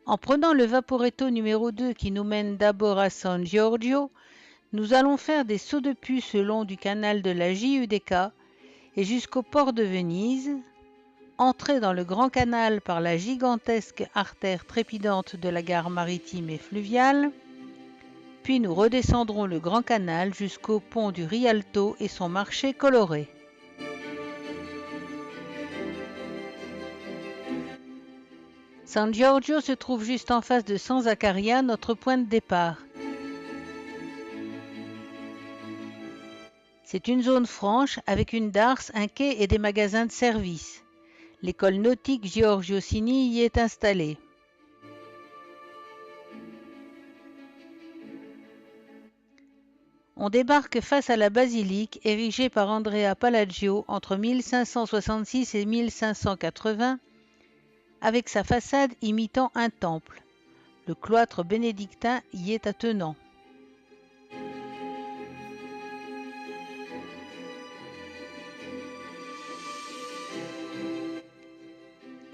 En prenant le Vaporetto numéro 2 qui nous mène d'abord à San Giorgio, nous allons faire des sauts de puce le long du canal de la JUDK et jusqu'au port de Venise, entrer dans le Grand Canal par la gigantesque artère trépidante de la gare maritime et fluviale, puis nous redescendrons le Grand Canal jusqu'au pont du Rialto et son marché coloré. San Giorgio se trouve juste en face de San Zaccaria, notre point de départ. C'est une zone franche avec une darse, un quai et des magasins de service. L'école nautique Giorgio Sini y est installée. On débarque face à la basilique érigée par Andrea Palladio entre 1566 et 1580 avec sa façade imitant un temple. Le cloître bénédictin y est attenant.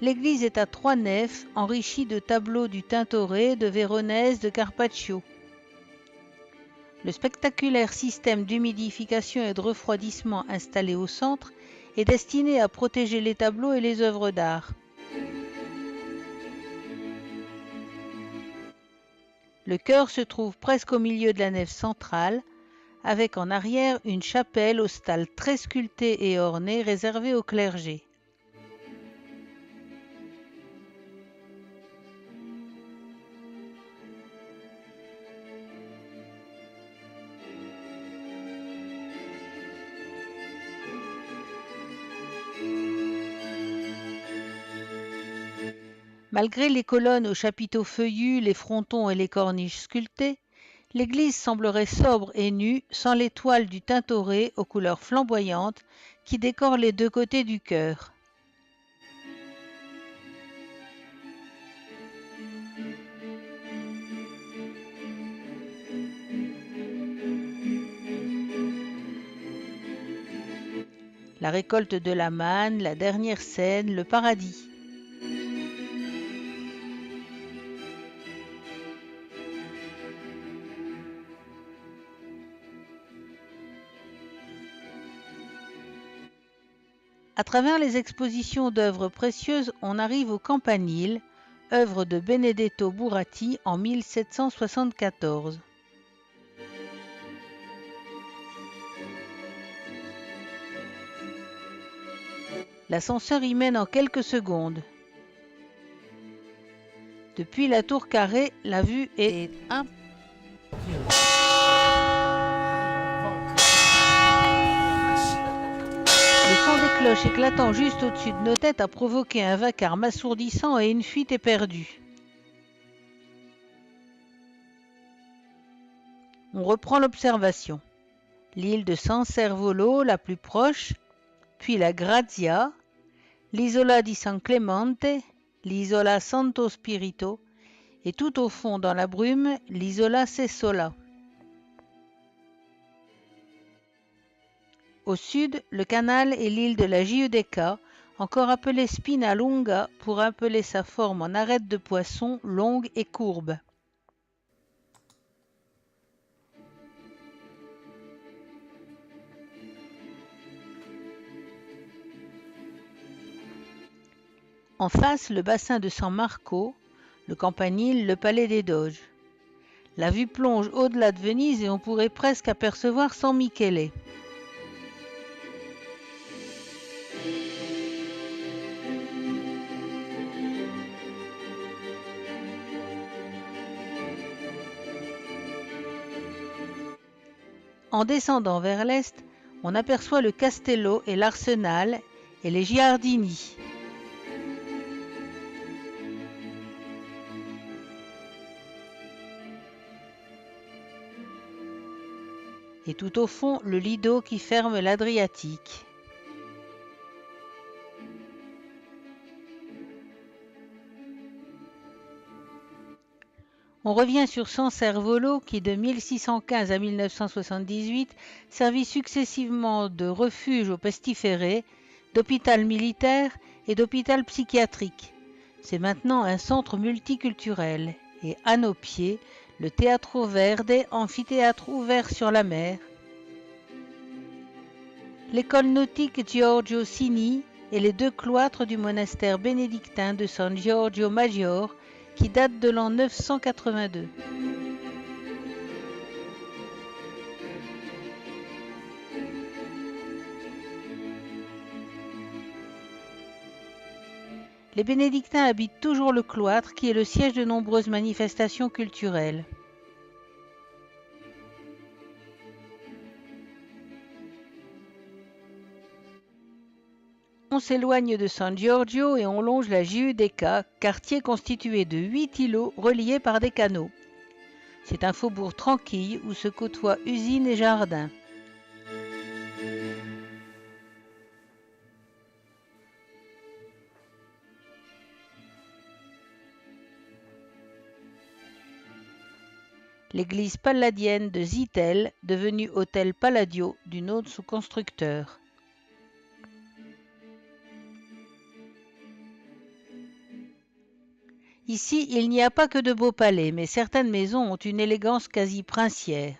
L'église est à 3 nefs, enrichie de tableaux du Tintoret, de Véronèse, de Carpaccio. Le spectaculaire système d'humidification et de refroidissement installé au centre est destiné à protéger les tableaux et les œuvres d'art. Le chœur se trouve presque au milieu de la nef centrale, avec en arrière une chapelle aux stalles très sculptée et ornée réservée au clergé. Malgré les colonnes aux chapiteaux feuillus, les frontons et les corniches sculptées, l'église semblerait sobre et nue, sans les toiles du Tintoret aux couleurs flamboyantes qui décorent les deux côtés du chœur. La récolte de la manne, la dernière scène, le paradis. À travers les expositions d'œuvres précieuses, on arrive au Campanile, œuvre de Benedetto Buratti en 1774. L'ascenseur y mène en quelques secondes. Depuis la tour carrée, la vue est Le son des cloches éclatant juste au-dessus de nos têtes a provoqué un vacarme assourdissant et une fuite éperdue. On reprend l'observation. L'île de San Servolo, la plus proche, puis la Grazia, l'isola di San Clemente, l'isola Santo Spirito et tout au fond dans la brume, l'isola Sessola. Au sud, le canal et l'île de la Giudecca, encore appelée Spina Lunga pour appeler sa forme en arête de poisson longue et courbe. En face, le bassin de San Marco, le campanile, le palais des Doges. La vue plonge au-delà de Venise et on pourrait presque apercevoir San Michele. En descendant vers l'est, on aperçoit le Castello et l'Arsenal et les Giardini. Et tout au fond, le Lido qui ferme l'Adriatique. On revient sur San Servolo qui, de 1615 à 1978, servit successivement de refuge aux pestiférés, d'hôpital militaire et d'hôpital psychiatrique. C'est maintenant un centre multiculturel et à nos pieds, le Teatro Verde, amphithéâtre ouvert sur la mer, l'école nautique Giorgio Cini et les 2 cloîtres du monastère bénédictin de San Giorgio Maggiore qui datent de l'an 982. Les bénédictins habitent toujours le cloître qui est le siège de nombreuses manifestations culturelles. On s'éloigne de San Giorgio et on longe la Giudecca, quartier constitué de 8 îlots reliés par des canaux. C'est un faubourg tranquille où se côtoient usines et jardins. L'église palladienne de Zitel, devenue hôtel Palladio du autre constructeur. Ici, il n'y a pas que de beaux palais, mais certaines maisons ont une élégance quasi princière.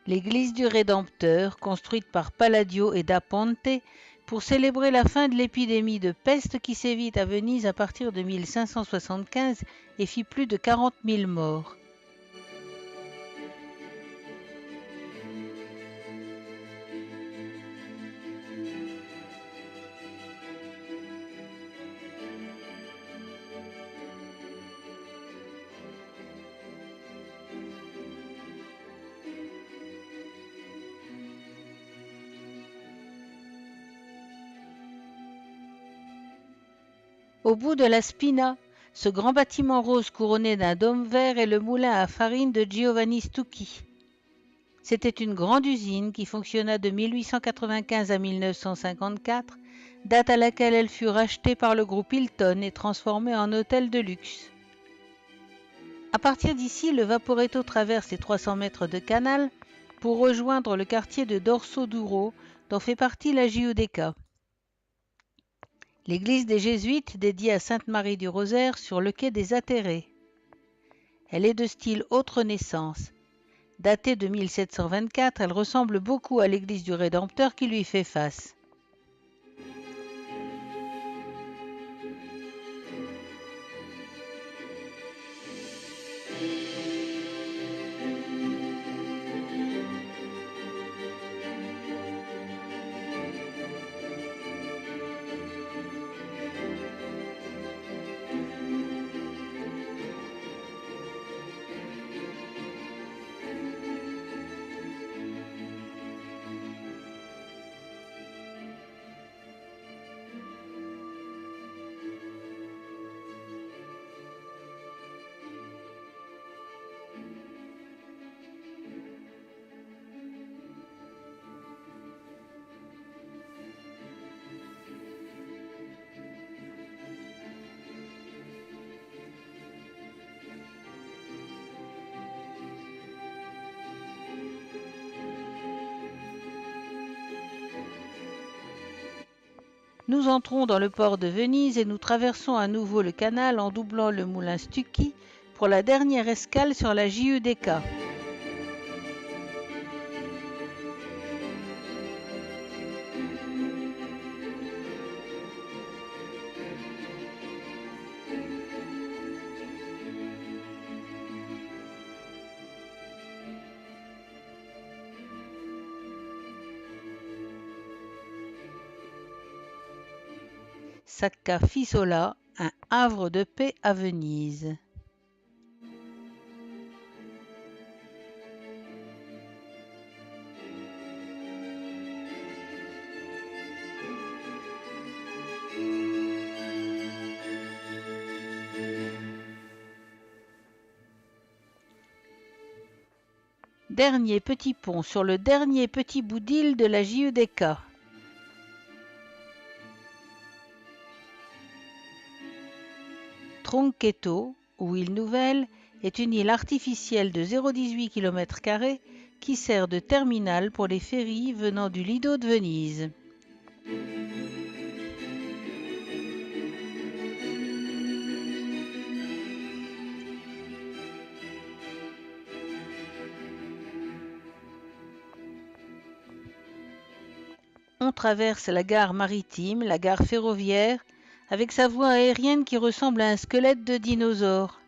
L'église du Rédempteur, construite par Palladio et da Ponte pour célébrer la fin de l'épidémie de peste qui sévit à Venise à partir de 1575 et fit plus de 40 000 morts. Au bout de la Spina, ce grand bâtiment rose couronné d'un dôme vert est le moulin à farine de Giovanni Stucchi. C'était une grande usine qui fonctionna de 1895 à 1954, date à laquelle elle fut rachetée par le groupe Hilton et transformée en hôtel de luxe. À partir d'ici, le Vaporetto traverse les 300 mètres de canal pour rejoindre le quartier de Dorso Duro, dont fait partie la Giudecca. L'église des Jésuites dédiée à Sainte Marie du Rosaire sur le quai des Atterrés. Elle est de style Haute Renaissance. Datée de 1724, elle ressemble beaucoup à l'église du Rédempteur qui lui fait face. Nous entrons dans le port de Venise et nous traversons à nouveau le canal en doublant le moulin Stucchi pour la dernière escale sur la Giudecca. Sacca Fisola, un havre de paix à Venise. Dernier petit pont sur le dernier petit bout d'île de la Giudecca. Troncheto, ou île Nouvelle, est une île artificielle de 0,18 km² qui sert de terminal pour les ferries venant du Lido de Venise. On traverse la gare maritime, la gare ferroviaire, avec sa voie aérienne qui ressemble à un squelette de dinosaure.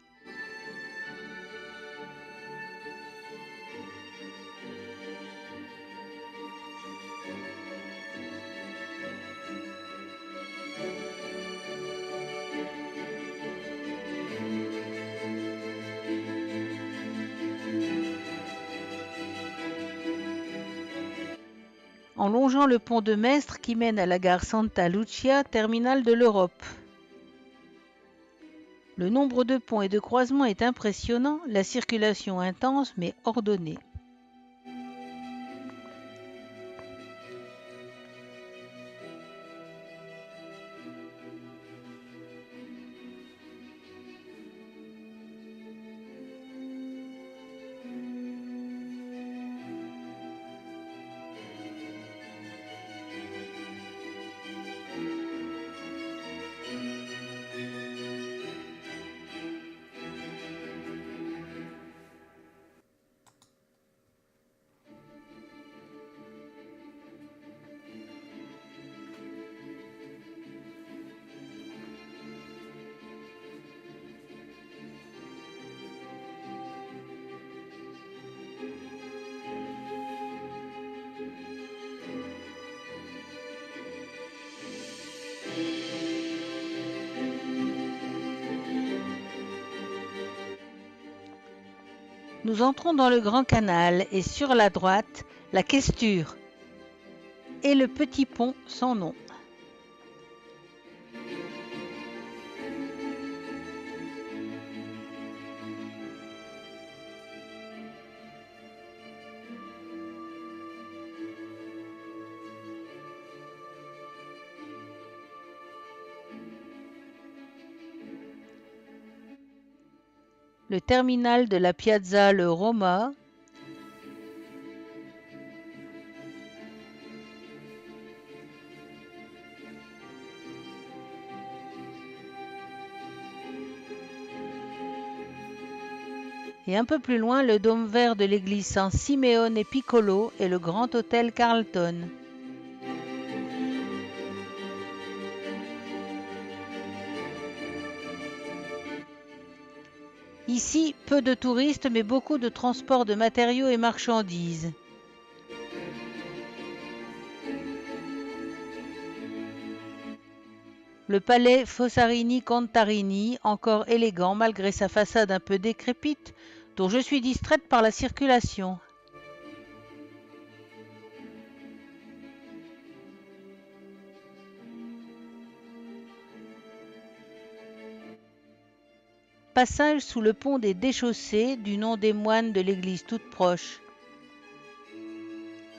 En longeant le pont de Mestre qui mène à la gare Santa Lucia, terminal de l'Europe. Le nombre de ponts et de croisements est impressionnant, la circulation intense mais ordonnée. Nous entrons dans le Grand Canal et sur la droite, la Questure et le petit pont sans nom. Le terminal de la Piazzale Roma, et un peu plus loin le dôme vert de l'église San Simeone Piccolo et le grand hôtel Carlton. Ici, peu de touristes mais beaucoup de transport de matériaux et marchandises. Le palais Fossarini-Contarini, encore élégant malgré sa façade un peu décrépite, dont je suis distraite par la circulation. Passage sous le pont des Déchaussés, du nom des moines de l'église toute proche.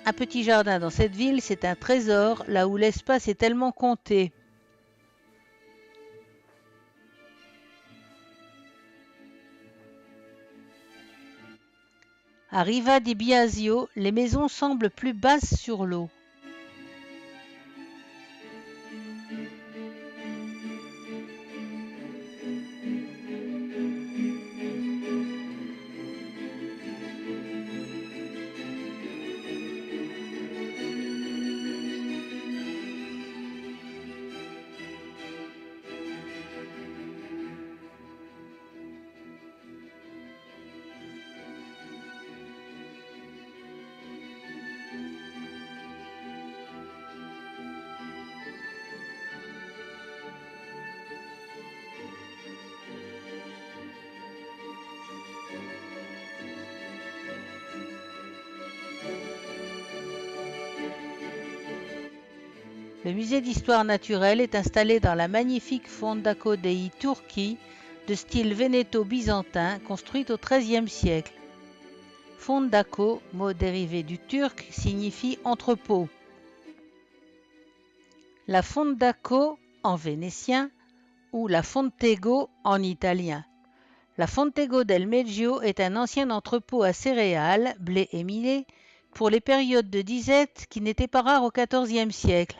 Un petit jardin dans cette ville, c'est un trésor, là où l'espace est tellement compté. À Riva di Biasio, les maisons semblent plus basses sur l'eau. Le musée d'histoire naturelle est installé dans la magnifique Fondaco dei Turchi de style vénéto-byzantin construite au XIIIe siècle. Fondaco, mot dérivé du turc, signifie entrepôt. La Fondaco, en vénitien, ou la Fontego en italien. La Fontego del Meggio est un ancien entrepôt à céréales, blé et millet, pour les périodes de disette qui n'étaient pas rares au XIVe siècle.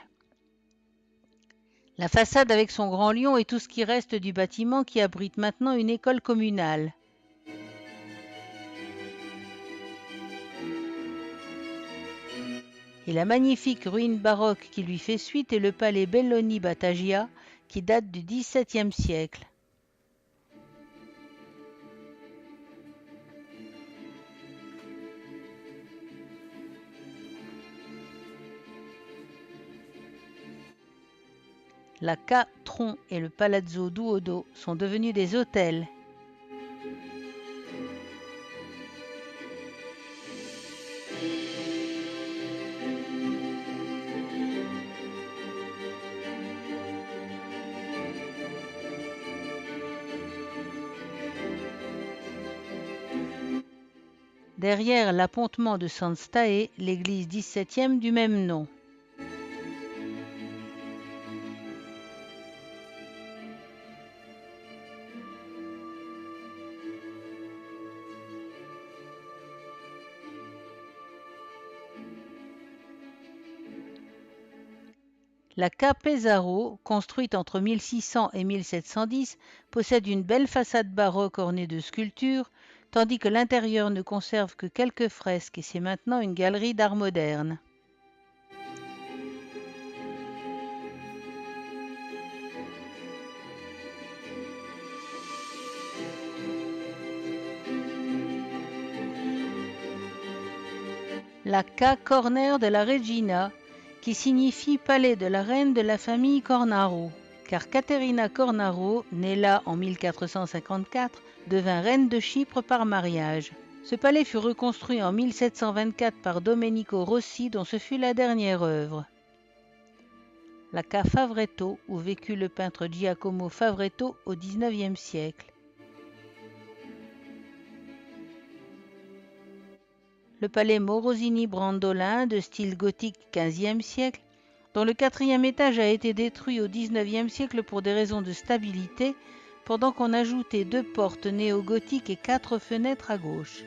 La façade avec son grand lion est tout ce qui reste du bâtiment qui abrite maintenant une école communale. Et la magnifique ruine baroque qui lui fait suite est le palais Belloni-Battagia qui date du XVIIe siècle. La Ca-Tron et le Palazzo Duodo sont devenus des hôtels. Derrière l'appontement de San Stae, l'église XVIIe du même nom. La Ca' Pesaro, construite entre 1600 et 1710, possède une belle façade baroque ornée de sculptures, tandis que l'intérieur ne conserve que quelques fresques et c'est maintenant une galerie d'art moderne. La Ca' Corner de la Regina, qui signifie palais de la reine de la famille Cornaro, car Caterina Cornaro, née là en 1454, devint reine de Chypre par mariage. Ce palais fut reconstruit en 1724 par Domenico Rossi, dont ce fut la dernière œuvre. La Ca' Favretto, où vécut le peintre Giacomo Favretto au XIXe siècle. Le palais Morosini-Brandolin, de style gothique XVe siècle, dont le quatrième étage a été détruit au XIXe siècle pour des raisons de stabilité, pendant qu'on ajoutait 2 portes néo-gothiques et 4 fenêtres à gauche.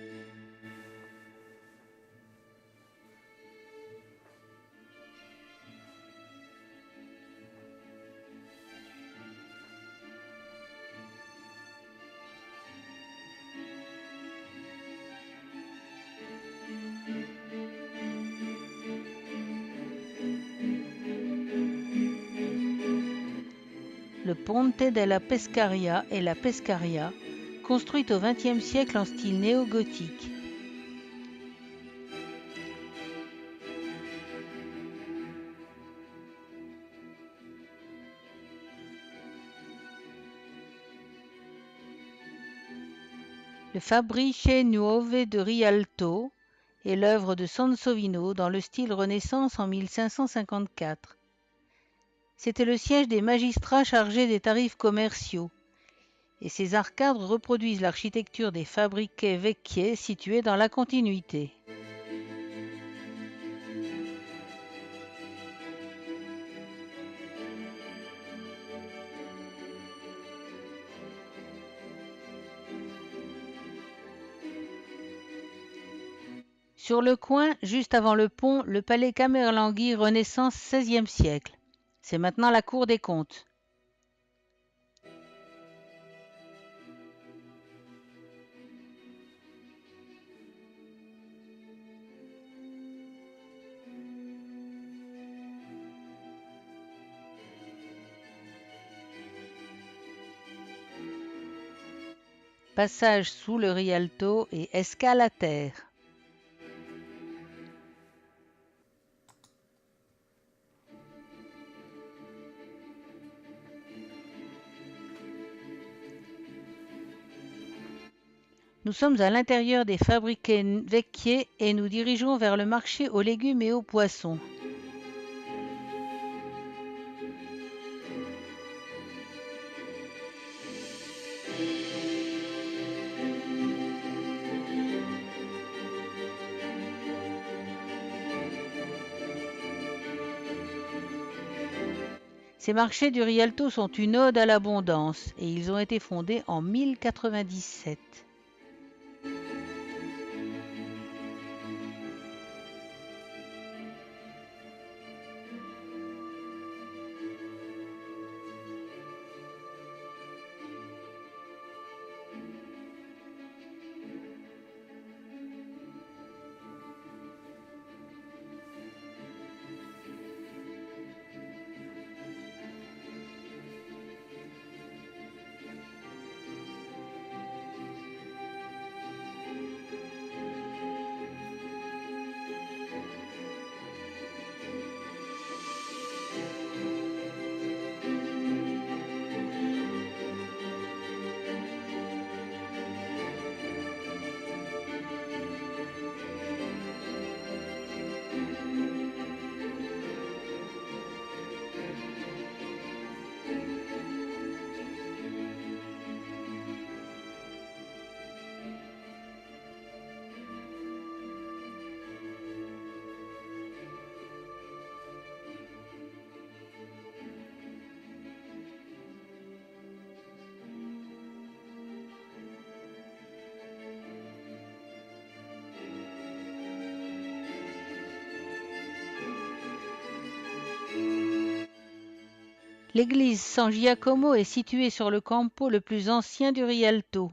Le Ponte della Pescaria et la Pescaria, construite au XXe siècle en style néo-gothique. Le Fabriche Nuove de Rialto est l'œuvre de Sansovino dans le style Renaissance en 1554. C'était le siège des magistrats chargés des tarifs commerciaux, et ces arcades reproduisent l'architecture des Fabbriche Vecchie situées dans la continuité. Sur le coin, juste avant le pont, le palais Camerlanghi Renaissance XVIe siècle. C'est maintenant la Cour des comptes. Passage sous le Rialto et escale à terre. Nous sommes à l'intérieur des Fabbriche Vecchie et nous dirigeons vers le marché aux légumes et aux poissons. Ces marchés du Rialto sont une ode à l'abondance et ils ont été fondés en 1097. L'église San Giacomo est située sur le campo le plus ancien du Rialto.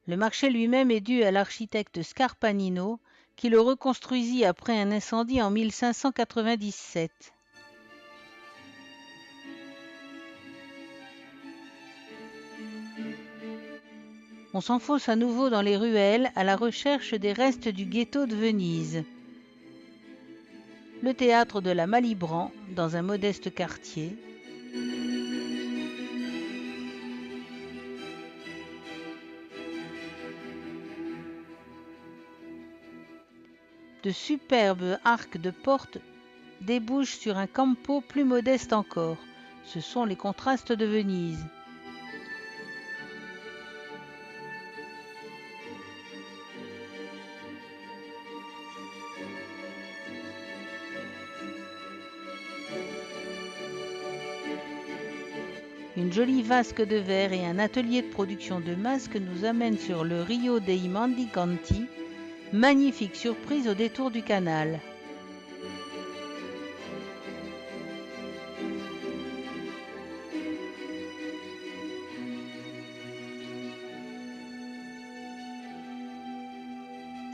Le marché lui-même est dû à l'architecte Scarpanino, qui le reconstruisit après un incendie en 1597. On s'enfonce à nouveau dans les ruelles à la recherche des restes du ghetto de Venise. Le théâtre de la Malibran, dans un modeste quartier. De superbes arcs de porte débouchent sur un campo plus modeste encore. Ce sont les contrastes de Venise. Une jolie vasque de verre et un atelier de production de masques nous amènent sur le Rio dei Mendicanti, magnifique surprise au détour du canal.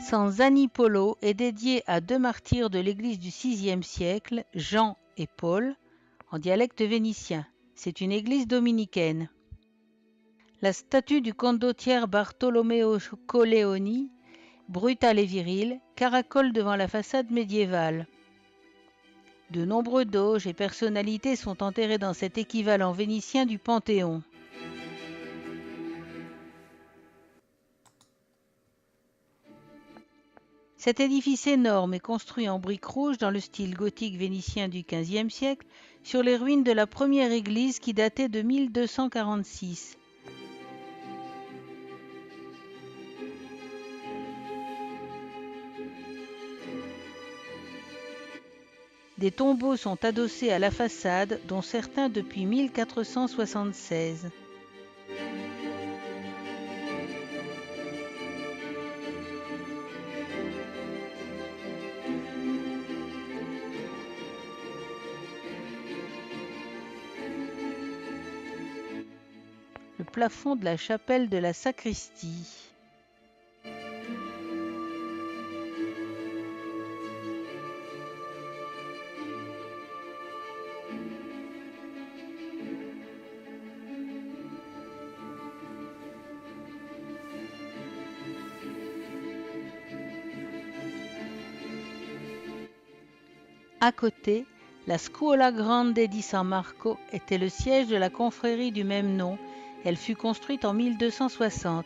San Zanipolo est dédié à deux martyrs de l'église du VIe siècle, Jean et Paul, en dialecte vénitien. C'est une église dominicaine. La statue du condottiere Bartolomeo Colleoni, brutale et virile, caracole devant la façade médiévale. De nombreux doges et personnalités sont enterrés dans cet équivalent vénitien du Panthéon. Cet édifice énorme est construit en briques rouges dans le style gothique vénitien du XVe siècle, sur les ruines de la première église qui datait de 1246. Des tombeaux sont adossés à la façade, dont certains depuis 1476. Le plafond de la chapelle de la sacristie. À côté, la Scuola Grande di San Marco était le siège de la confrérie du même nom. Elle fut construite en 1260.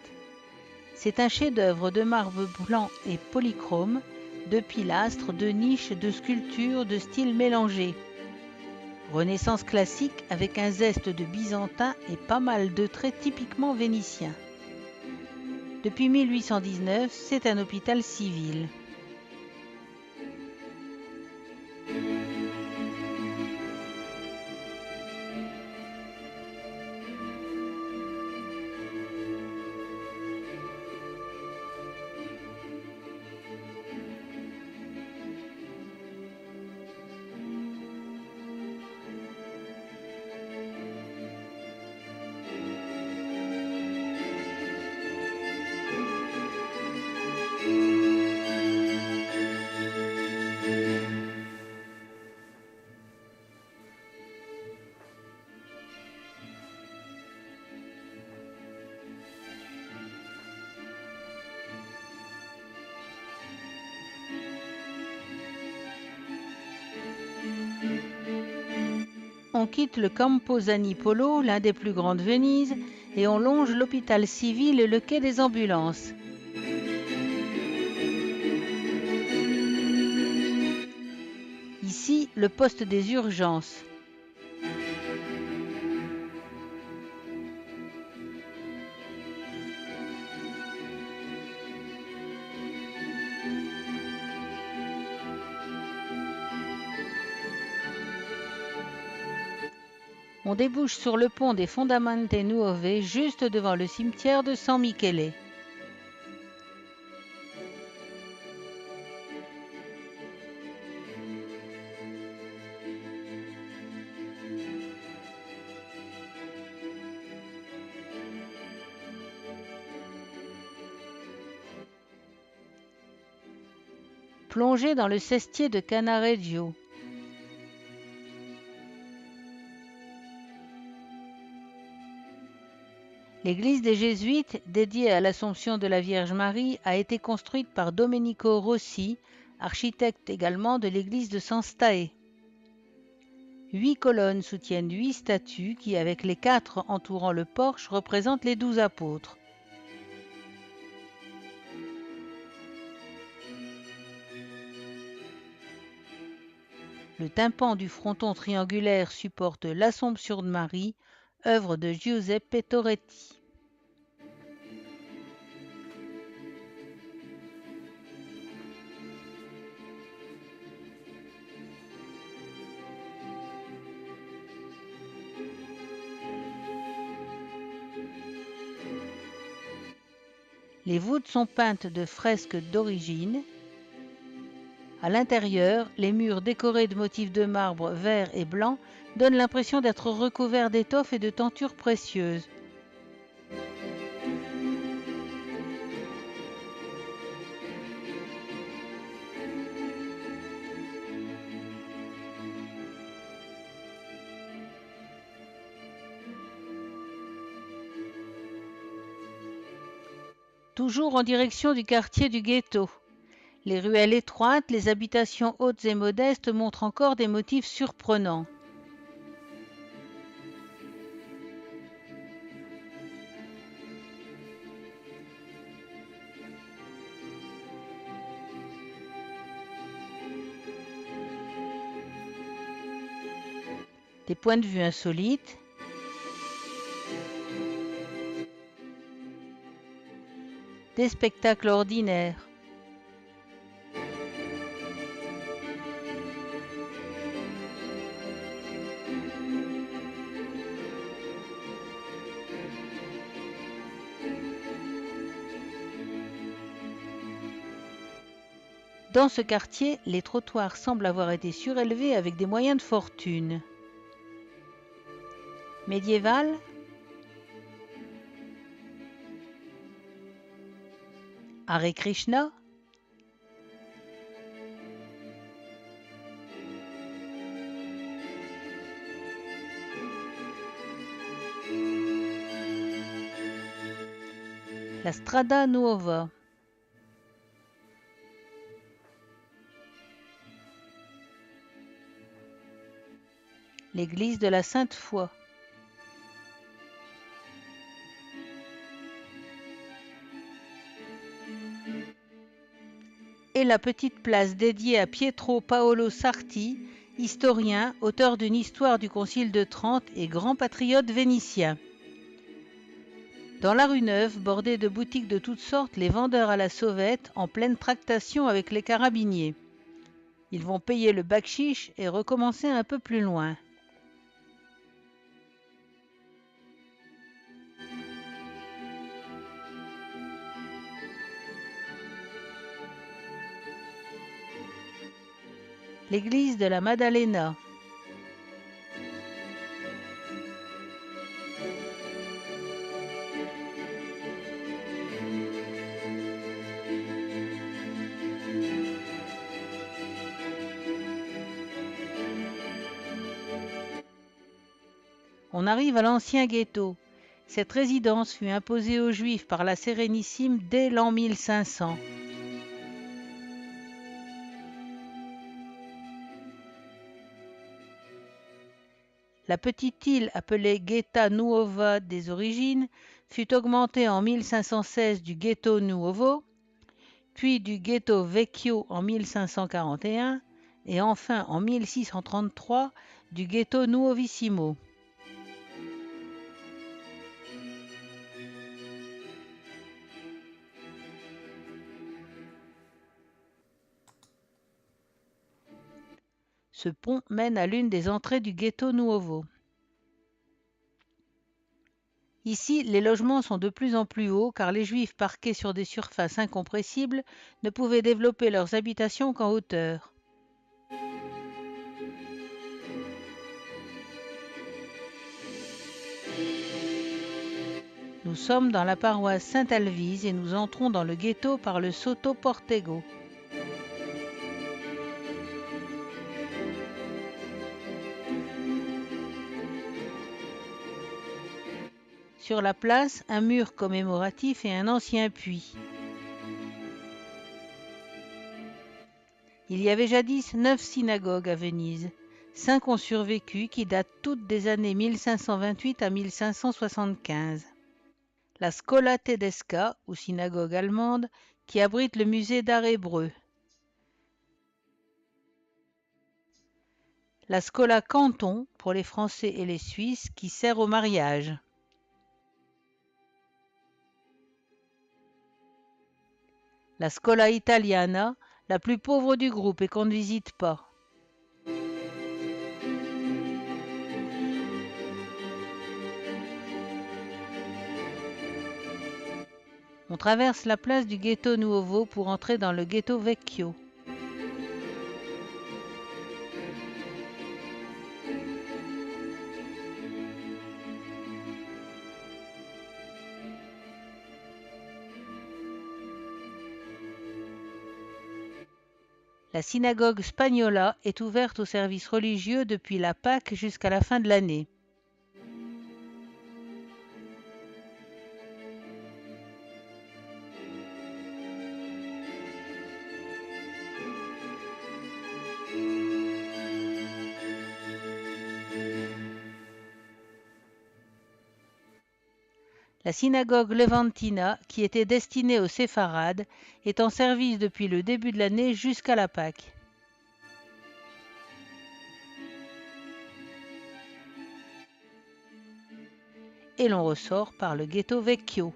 C'est un chef-d'œuvre de marbre blanc et polychrome, de pilastres, de niches, de sculptures, de styles mélangés. Renaissance classique avec un zeste de byzantin et pas mal de traits typiquement vénitiens. Depuis 1819, c'est un hôpital civil. on quitte le Campo Zanipolo, l'un des plus grands de Venise, et on longe l'hôpital civil et le quai des ambulances. Ici, le poste des urgences. On débouche sur le pont des Fondamente Nuove, juste devant le cimetière de San Michele. Plongée dans le cestier de Cannaregio. L'église des Jésuites, dédiée à l'Assomption de la Vierge Marie, a été construite par Domenico Rossi, architecte également de l'église de San Stae. 8 colonnes soutiennent 8 statues qui, avec les 4 entourant le porche, représentent les 12 apôtres. Le tympan du fronton triangulaire supporte l'Assomption de Marie, œuvre de Giuseppe Toretti. Les voûtes sont peintes de fresques d'origine. À l'intérieur, les murs décorés de motifs de marbre vert et blanc donnent l'impression d'être recouverts d'étoffes et de tentures précieuses. Toujours en direction du quartier du Ghetto. Les ruelles étroites, les habitations hautes et modestes montrent encore des motifs surprenants. Des points de vue insolites. Des spectacles ordinaires. Dans ce quartier, les trottoirs semblent avoir été surélevés avec des moyens de fortune. Médiéval. Hare Krishna. La Strada Nuova. L'église de la Sainte-Foi. Et la petite place dédiée à Pietro Paolo Sarti, historien, auteur d'une histoire du Concile de Trente et grand patriote vénitien. Dans la rue Neuve, bordée de boutiques de toutes sortes, les vendeurs à la sauvette, en pleine tractation avec les carabiniers. Ils vont payer le bakchich et recommencer un peu plus loin. L'église de la Maddalena. On arrive à l'ancien ghetto. Cette résidence fut imposée aux Juifs par la Sérénissime dès l'an 1500. La petite île appelée Getta Nuova des origines fut augmentée en 1516 du Ghetto Nuovo, puis du Ghetto Vecchio en 1541 et enfin en 1633 du Ghetto Nuovissimo. Ce pont mène à l'une des entrées du Ghetto Nuovo. Ici, les logements sont de plus en plus hauts car les Juifs parqués sur des surfaces incompressibles ne pouvaient développer leurs habitations qu'en hauteur. Nous sommes dans la paroisse Saint-Alvise et nous entrons dans le ghetto par le Sotto Portego. Sur la place, un mur commémoratif et un ancien puits. Il y avait jadis 9 synagogues à Venise. 5 ont survécu qui datent toutes des années 1528 à 1575. La Schola Tedesca, ou synagogue allemande, qui abrite le musée d'art hébreu. La Schola Canton, pour les Français et les Suisses, qui sert au mariage. La Schola Italiana, la plus pauvre du groupe et qu'on ne visite pas. On traverse la place du Ghetto Nuovo pour entrer dans le Ghetto Vecchio. La synagogue Spagnola est ouverte aux services religieux depuis la Pâque jusqu'à la fin de l'année. La synagogue levantina, qui était destinée aux séfarades, est en service depuis le début de l'année jusqu'à la Pâque. Et l'on ressort par le Ghetto Vecchio.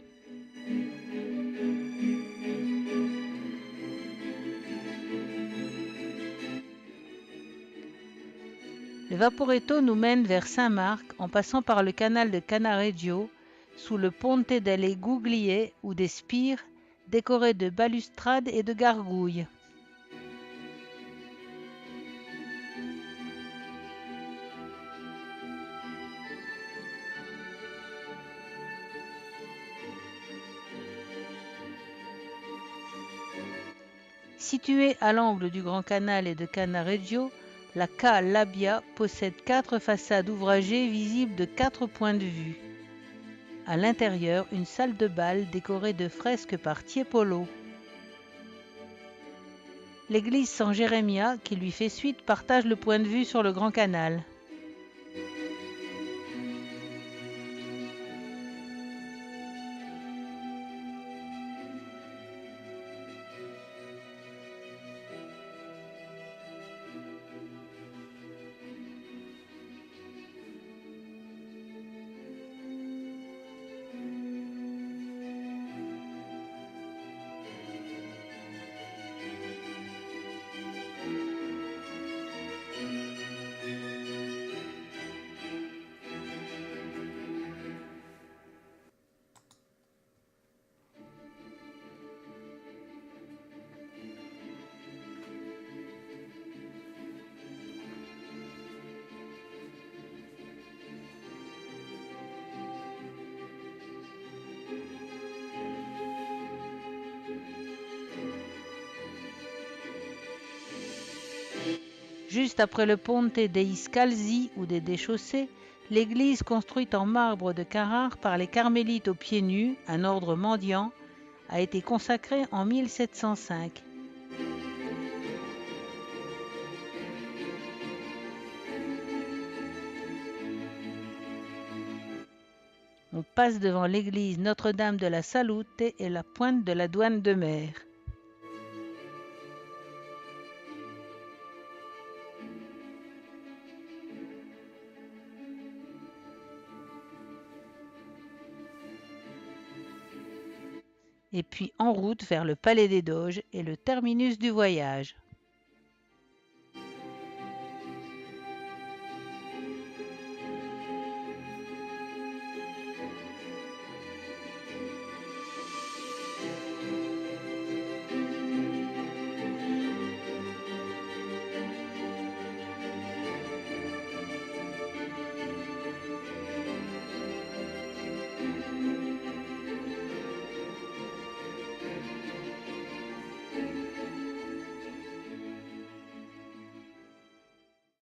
Le Vaporetto nous mène vers Saint-Marc en passant par le canal de Cannaregio, sous le Ponte delle Guglie ou des spires, décorés de balustrades et de gargouilles. Située à l'angle du Grand Canal et de Cannaregio, la Ca Labbia possède 4 façades ouvragées visibles de 4 points de vue. À l'intérieur, une salle de bal décorée de fresques par Tiepolo. L'église San Geremia, qui lui fait suite, partage le point de vue sur le Grand Canal. Juste après le Ponte dei Scalzi ou des Déchaussés, l'église construite en marbre de Carrare par les Carmélites aux pieds nus, un ordre mendiant, a été consacrée en 1705. On passe devant l'église Notre-Dame de la Salute et la pointe de la douane de mer. Et puis en route vers le Palais des Doges et le terminus du voyage.